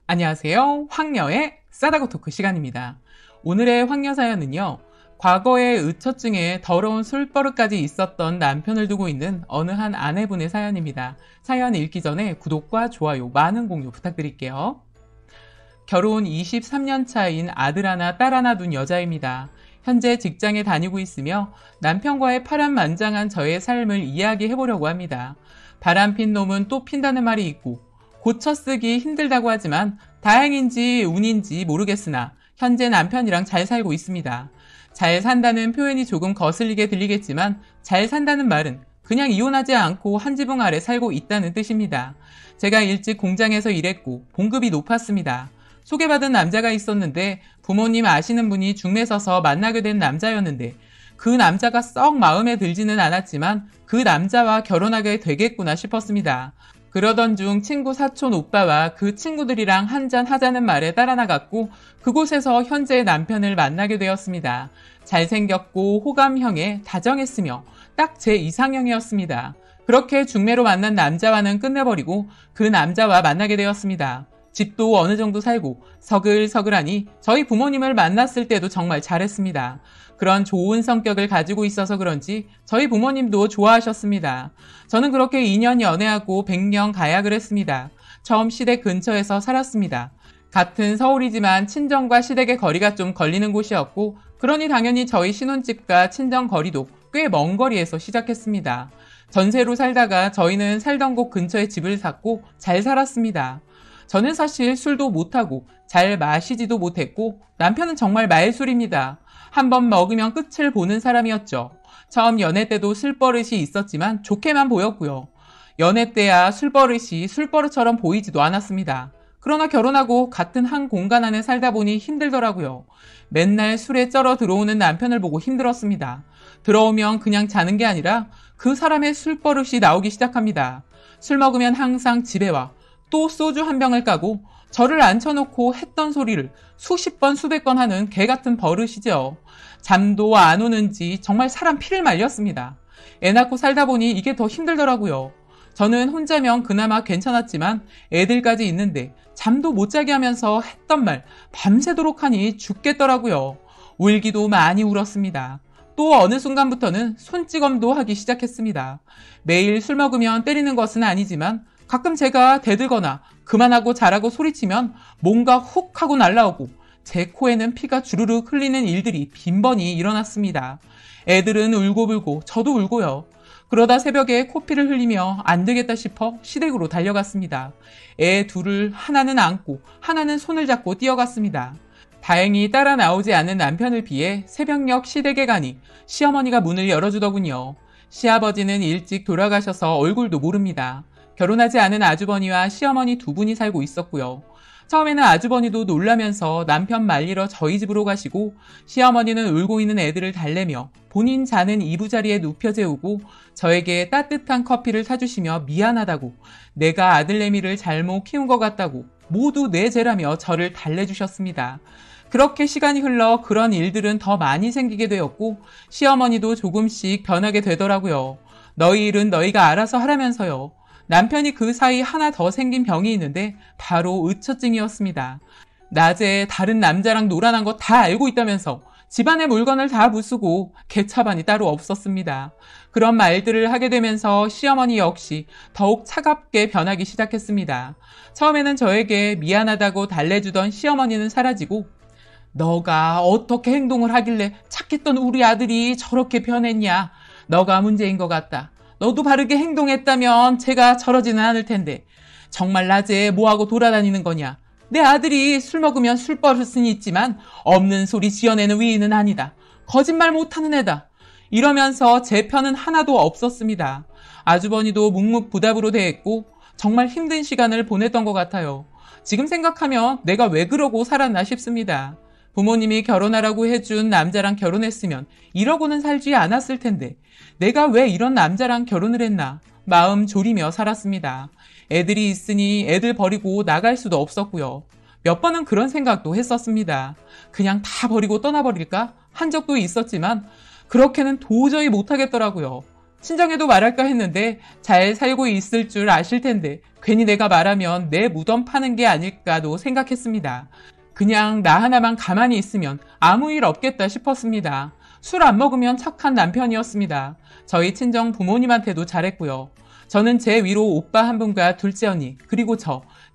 안녕하세요. 황녀의 싸다고 토크 시간입니다. 오늘의 황녀 사연은요. 과거에 의처증에 더러운 술버릇까지 있었던 남편을 두고 있는 어느 한 아내분의 사연입니다. 사연 읽기 전에 구독과 좋아요, 많은 공유 부탁드릴게요. 결혼 23년 차인 아들 하나, 딸 하나 둔 여자입니다. 현재 직장에 다니고 있으며 남편과의 파란만장한 저의 삶을 이야기해보려고 합니다. 바람핀 놈은 또 핀다는 말이 있고 고쳐 쓰기 힘들다고 하지만 다행인지 운인지 모르겠으나 현재 남편이랑 잘 살고 있습니다. 잘 산다는 표현이 조금 거슬리게 들리겠지만 잘 산다는 말은 그냥 이혼하지 않고 한 지붕 아래 살고 있다는 뜻입니다. 제가 일찍 공장에서 일했고 봉급이 높았습니다. 소개받은 남자가 있었는데 부모님 아시는 분이 중매 서서 만나게 된 남자였는데 그 남자가 썩 마음에 들지는 않았지만 그 남자와 결혼하게 되겠구나 싶었습니다. 그러던 중 친구 사촌 오빠와 그 친구들이랑 한잔 하자는 말에 따라 나갔고 그곳에서 현재의 남편을 만나게 되었습니다. 잘생겼고 호감형에 다정했으며 딱 제 이상형이었습니다. 그렇게 중매로 만난 남자와는 끝내버리고 그 남자와 만나게 되었습니다. 집도 어느 정도 살고 서글서글하니 저희 부모님을 만났을 때도 정말 잘했습니다. 그런 좋은 성격을 가지고 있어서 그런지 저희 부모님도 좋아하셨습니다. 저는 그렇게 2년 연애하고 100년 가약을 했습니다. 처음 시댁 근처에서 살았습니다. 같은 서울이지만 친정과 시댁의 거리가 좀 걸리는 곳이었고 그러니 당연히 저희 신혼집과 친정 거리도 꽤 먼 거리에서 시작했습니다. 전세로 살다가 저희는 살던 곳 근처에 집을 샀고 잘 살았습니다. 저는 사실 술도 못하고 잘 마시지도 못했고 남편은 정말 말술입니다. 한번 먹으면 끝을 보는 사람이었죠. 처음 연애 때도 술버릇이 있었지만 좋게만 보였고요. 연애 때야 술버릇이 술버릇처럼 보이지도 않았습니다. 그러나 결혼하고 같은 한 공간 안에 살다 보니 힘들더라고요. 맨날 술에 쩔어 들어오는 남편을 보고 힘들었습니다. 들어오면 그냥 자는 게 아니라 그 사람의 술버릇이 나오기 시작합니다. 술 먹으면 항상 집에 와 또 소주 한 병을 까고 저를 앉혀놓고 했던 소리를 수십 번 수백 번 하는 개 같은 버릇이죠. 잠도 안 오는지 정말 사람 피를 말렸습니다. 애 낳고 살다 보니 이게 더 힘들더라고요. 저는 혼자면 그나마 괜찮았지만 애들까지 있는데 잠도 못 자게 하면서 했던 말 밤새도록 하니 죽겠더라고요. 울기도 많이 울었습니다. 또 어느 순간부터는 손찌검도 하기 시작했습니다. 매일 술 먹으면 때리는 것은 아니지만 가끔 제가 대들거나 그만하고 자라고 소리치면 뭔가 훅 하고 날라오고 제 코에는 피가 주르륵 흘리는 일들이 빈번히 일어났습니다. 애들은 울고불고 저도 울고요. 그러다 새벽에 코피를 흘리며 안 되겠다 싶어 시댁으로 달려갔습니다. 애 둘을 하나는 안고 하나는 손을 잡고 뛰어갔습니다. 다행히 따라 나오지 않은 남편을 비해 새벽녘 시댁에 가니 시어머니가 문을 열어주더군요. 시아버지는 일찍 돌아가셔서 얼굴도 모릅니다. 결혼하지 않은 아주버니와 시어머니 두 분이 살고 있었고요. 처음에는 아주버니도 놀라면서 남편 말리러 저희 집으로 가시고 시어머니는 울고 있는 애들을 달래며 본인 자는 이부자리에 눕혀 재우고 저에게 따뜻한 커피를 사주시며 미안하다고 내가 아들내미를 잘못 키운 것 같다고 모두 내 죄라며 저를 달래주셨습니다. 그렇게 시간이 흘러 그런 일들은 더 많이 생기게 되었고 시어머니도 조금씩 변하게 되더라고요. 너희 일은 너희가 알아서 하라면서요. 남편이 그 사이 하나 더 생긴 병이 있는데 바로 의처증이었습니다. 낮에 다른 남자랑 놀아난 거 다 알고 있다면서 집안의 물건을 다 부수고 개차반이 따로 없었습니다. 그런 말들을 하게 되면서 시어머니 역시 더욱 차갑게 변하기 시작했습니다. 처음에는 저에게 미안하다고 달래주던 시어머니는 사라지고 너가 어떻게 행동을 하길래 착했던 우리 아들이 저렇게 변했냐? 너가 문제인 것 같다. 너도 바르게 행동했다면 제가 저러지는 않을 텐데 정말 낮에 뭐하고 돌아다니는 거냐? 내 아들이 술 먹으면 술버릇은 있지만 없는 소리 지어내는 위인은 아니다. 거짓말 못하는 애다. 이러면서 제 편은 하나도 없었습니다. 아주버니도 묵묵부답으로 대했고 정말 힘든 시간을 보냈던 것 같아요. 지금 생각하면 내가 왜 그러고 살았나 싶습니다. 부모님이 결혼하라고 해준 남자랑 결혼했으면 이러고는 살지 않았을 텐데 내가 왜 이런 남자랑 결혼을 했나 마음 졸이며 살았습니다. 애들이 있으니 애들 버리고 나갈 수도 없었고요. 몇 번은 그런 생각도 했었습니다. 그냥 다 버리고 떠나버릴까 한 적도 있었지만 그렇게는 도저히 못하겠더라고요. 친정에도 말할까 했는데 잘 살고 있을 줄 아실 텐데 괜히 내가 말하면 내 무덤 파는 게 아닐까도 생각했습니다. 그냥 나 하나만 가만히 있으면 아무 일 없겠다 싶었습니다. 술 안 먹으면 착한 남편이었습니다. 저희 친정 부모님한테도 잘했고요. 저는 제 위로 오빠 한 분과 둘째 언니, 그리고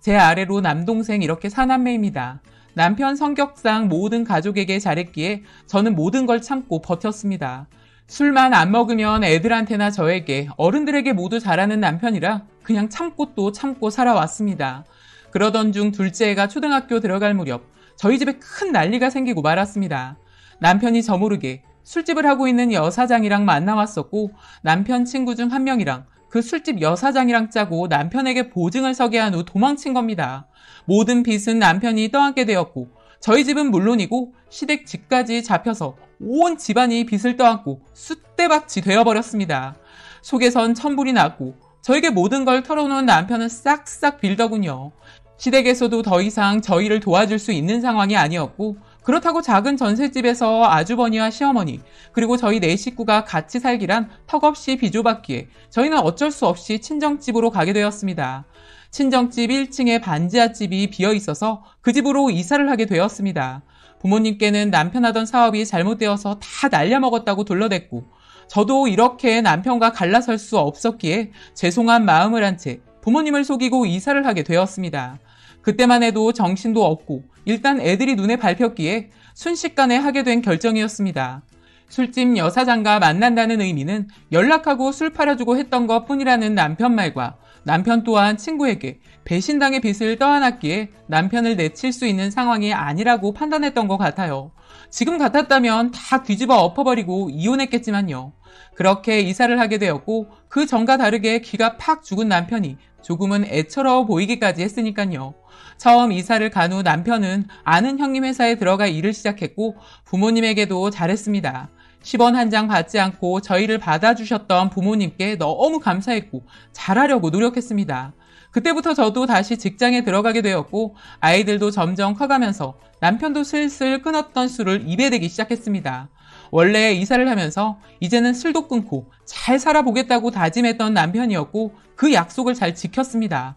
제 아래로 남동생 이렇게 4남매입니다. 남편 성격상 모든 가족에게 잘했기에 저는 모든 걸 참고 버텼습니다. 술만 안 먹으면 애들한테나 저에게, 어른들에게 모두 잘하는 남편이라 그냥 참고 또 참고 살아왔습니다. 그러던 중 둘째가 초등학교 들어갈 무렵 저희 집에 큰 난리가 생기고 말았습니다. 남편이 저 모르게 술집을 하고 있는 여사장이랑 만나왔었고 남편 친구 중 한 명이랑 그 술집 여사장이랑 짜고 남편에게 보증을 서게 한 후 도망친 겁니다. 모든 빚은 남편이 떠안게 되었고 저희 집은 물론이고 시댁 집까지 잡혀서 온 집안이 빚을 떠안고 쑥대밭이 되어버렸습니다. 속에선 천불이 났고 저에게 모든 걸 털어놓은 남편은 싹싹 빌더군요. 시댁에서도 더 이상 저희를 도와줄 수 있는 상황이 아니었고 그렇다고 작은 전셋집에서 아주버니와 시어머니 그리고 저희 네 식구가 같이 살기란 턱없이 비좁았기에 저희는 어쩔 수 없이 친정집으로 가게 되었습니다. 친정집 1층에 반지하집이 비어있어서 그 집으로 이사를 하게 되었습니다. 부모님께는 남편 하던 사업이 잘못되어서 다 날려먹었다고 둘러댔고 저도 이렇게 남편과 갈라설 수 없었기에 죄송한 마음을 한 채 부모님을 속이고 이사를 하게 되었습니다. 그때만 해도 정신도 없고 일단 애들이 눈에 밟혔기에 순식간에 하게 된 결정이었습니다. 술집 여사장과 만난다는 의미는 연락하고 술 팔아주고 했던 것 뿐이라는 남편 말과 남편 또한 친구에게 배신당의 빚을 떠안았기에 남편을 내칠 수 있는 상황이 아니라고 판단했던 것 같아요. 지금 같았다면 다 뒤집어 엎어버리고 이혼했겠지만요. 그렇게 이사를 하게 되었고 그 전과 다르게 기가 팍 죽은 남편이 조금은 애처로워 보이기까지 했으니까요. 처음 이사를 간 후 남편은 아는 형님 회사에 들어가 일을 시작했고 부모님에게도 잘했습니다. 10원 한 장 받지 않고 저희를 받아주셨던 부모님께 너무 감사했고 잘하려고 노력했습니다. 그때부터 저도 다시 직장에 들어가게 되었고 아이들도 점점 커가면서 남편도 슬슬 끊었던 술을 입에 대기 시작했습니다. 원래 이사를 하면서 이제는 술도 끊고 잘 살아보겠다고 다짐했던 남편이었고 그 약속을 잘 지켰습니다.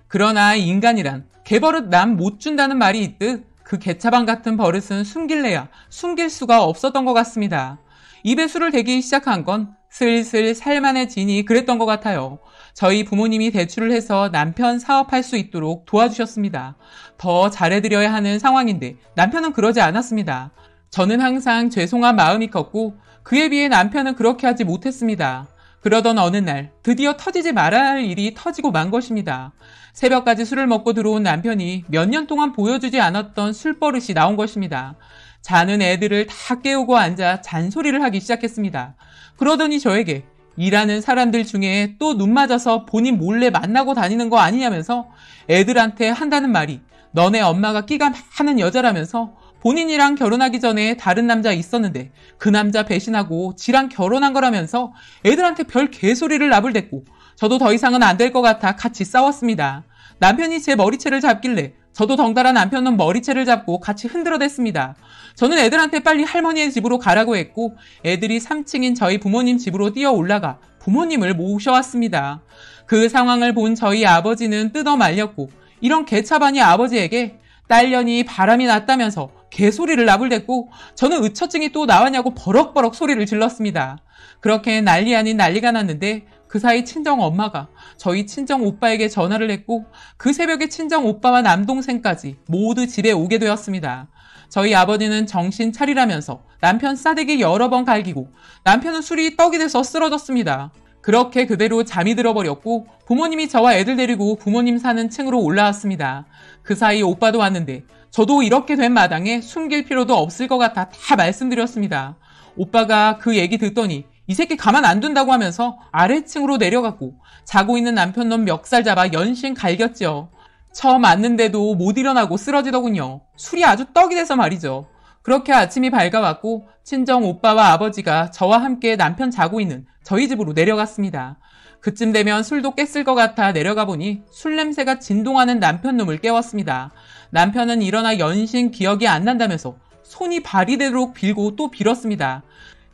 그러나 인간이란 개버릇 남 못 준다는 말이 있듯 그 개차반 같은 버릇은 숨길래야 숨길 수가 없었던 것 같습니다. 입에 술을 대기 시작한 건 슬슬 살만해지니 그랬던 것 같아요. 저희 부모님이 대출을 해서 남편 사업할 수 있도록 도와주셨습니다. 더 잘해드려야 하는 상황인데 남편은 그러지 않았습니다. 저는 항상 죄송한 마음이 컸고 그에 비해 남편은 그렇게 하지 못했습니다. 그러던 어느 날 드디어 터지지 말아야 할 일이 터지고 만 것입니다. 새벽까지 술을 먹고 들어온 남편이 몇 년 동안 보여주지 않았던 술버릇이 나온 것입니다. 자는 애들을 다 깨우고 앉아 잔소리를 하기 시작했습니다. 그러더니 저에게 일하는 사람들 중에 또 눈 맞아서 본인 몰래 만나고 다니는 거 아니냐면서 애들한테 한다는 말이 너네 엄마가 끼가 많은 여자라면서 본인이랑 결혼하기 전에 다른 남자 있었는데 그 남자 배신하고 지랑 결혼한 거라면서 애들한테 별 개소리를 나불댔고 저도 더 이상은 안 될 것 같아 같이 싸웠습니다. 남편이 제 머리채를 잡길래 저도 덩달아 남편은 머리채를 잡고 같이 흔들어댔습니다. 저는 애들한테 빨리 할머니의 집으로 가라고 했고 애들이 3층인 저희 부모님 집으로 뛰어 올라가 부모님을 모셔왔습니다. 그 상황을 본 저희 아버지는 뜯어 말렸고 이런 개차반이 아버지에게 딸년이 바람이 났다면서 개소리를 나불댔고 저는 의처증이 또 나왔냐고 버럭버럭 소리를 질렀습니다. 그렇게 난리 아닌 난리가 났는데 그 사이 친정 엄마가 저희 친정 오빠에게 전화를 했고 그 새벽에 친정 오빠와 남동생까지 모두 집에 오게 되었습니다. 저희 아버지는 정신 차리라면서 남편 싸대기 여러 번 갈기고 남편은 술이 떡이 돼서 쓰러졌습니다. 그렇게 그대로 잠이 들어버렸고 부모님이 저와 애들 데리고 부모님 사는 층으로 올라왔습니다. 그 사이 오빠도 왔는데 저도 이렇게 된 마당에 숨길 필요도 없을 것 같아 다 말씀드렸습니다. 오빠가 그 얘기 듣더니 이 새끼 가만 안 둔다고 하면서 아래층으로 내려갔고 자고 있는 남편 놈 멱살 잡아 연신 갈겼죠. 처음 왔는데도 못 일어나고 쓰러지더군요. 술이 아주 떡이 돼서 말이죠. 그렇게 아침이 밝아왔고 친정 오빠와 아버지가 저와 함께 남편 자고 있는 저희 집으로 내려갔습니다. 그쯤 되면 술도 깼을 것 같아 내려가 보니 술 냄새가 진동하는 남편 놈을 깨웠습니다. 남편은 일어나 연신 기억이 안 난다면서 손이 발이 되도록 빌고 또 빌었습니다.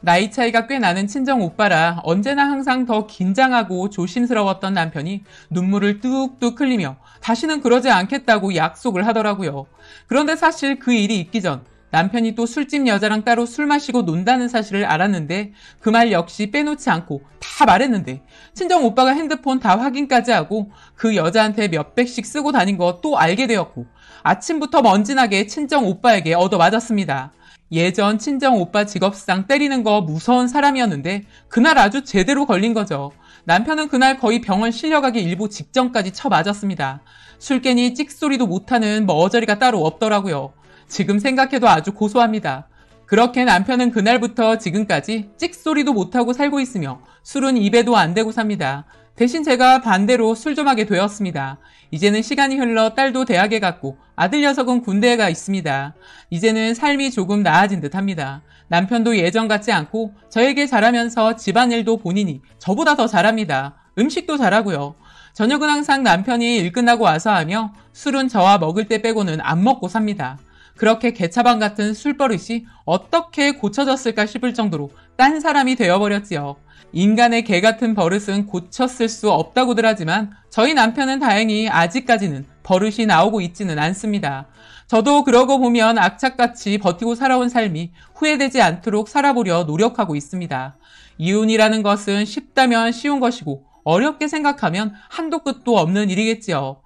나이 차이가 꽤 나는 친정 오빠라 언제나 항상 더 긴장하고 조심스러웠던 남편이 눈물을 뚝뚝 흘리며 다시는 그러지 않겠다고 약속을 하더라고요. 그런데 사실 그 일이 있기 전 남편이 또 술집 여자랑 따로 술 마시고 논다는 사실을 알았는데 그 말 역시 빼놓지 않고 다 말했는데 친정 오빠가 핸드폰 다 확인까지 하고 그 여자한테 몇백씩 쓰고 다닌 거 또 알게 되었고 아침부터 먼지나게 친정 오빠에게 얻어맞았습니다. 예전 친정 오빠 직업상 때리는 거 무서운 사람이었는데 그날 아주 제대로 걸린 거죠. 남편은 그날 거의 병원 실려가기 일보 직전까지 쳐맞았습니다. 술 깨니 찍소리도 못하는 머저리가 따로 없더라고요. 지금 생각해도 아주 고소합니다. 그렇게 남편은 그날부터 지금까지 찍소리도 못하고 살고 있으며 술은 입에도 안 대고 삽니다. 대신 제가 반대로 술 좀 하게 되었습니다. 이제는 시간이 흘러 딸도 대학에 갔고 아들 녀석은 군대에 가 있습니다. 이제는 삶이 조금 나아진 듯합니다. 남편도 예전 같지 않고 저에게 잘하면서 집안일도 본인이 저보다 더 잘합니다. 음식도 잘하고요. 저녁은 항상 남편이 일 끝나고 와서 하며 술은 저와 먹을 때 빼고는 안 먹고 삽니다. 그렇게 개차반 같은 술버릇이 어떻게 고쳐졌을까 싶을 정도로 딴 사람이 되어버렸지요. 인간의 개 같은 버릇은 고쳤을 수 없다고들 하지만 저희 남편은 다행히 아직까지는 버릇이 나오고 있지는 않습니다. 저도 그러고 보면 악착같이 버티고 살아온 삶이 후회되지 않도록 살아보려 노력하고 있습니다. 이혼이라는 것은 쉽다면 쉬운 것이고 어렵게 생각하면 한도 끝도 없는 일이겠지요.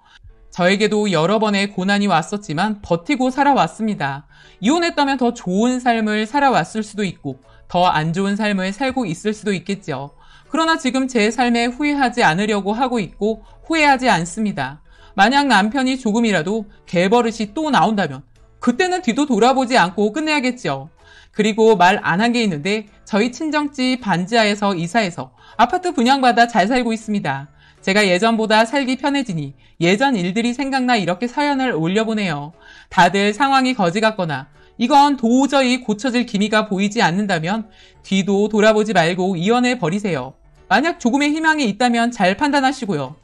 저에게도 여러 번의 고난이 왔었지만 버티고 살아왔습니다. 이혼했다면 더 좋은 삶을 살아왔을 수도 있고 더 안 좋은 삶을 살고 있을 수도 있겠죠. 그러나 지금 제 삶에 후회하지 않으려고 하고 있고 후회하지 않습니다. 만약 남편이 조금이라도 개버릇이 또 나온다면 그때는 뒤도 돌아보지 않고 끝내야겠죠. 그리고 말 안 한 게 있는데 저희 친정집 반지하에서 이사해서 아파트 분양받아 잘 살고 있습니다. 제가 예전보다 살기 편해지니 예전 일들이 생각나 이렇게 사연을 올려보네요. 다들 상황이 거지 같거나 이건 도저히 고쳐질 기미가 보이지 않는다면 뒤도 돌아보지 말고 이혼해 버리세요. 만약 조금의 희망이 있다면 잘 판단하시고요.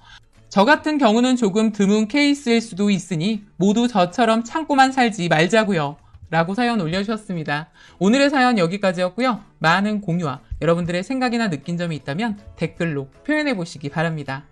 저 같은 경우는 조금 드문 케이스일 수도 있으니 모두 저처럼 참고만 살지 말자고요. 라고 사연 올려주셨습니다. 오늘의 사연 여기까지였고요. 많은 공유와 여러분들의 생각이나 느낀 점이 있다면 댓글로 표현해 보시기 바랍니다.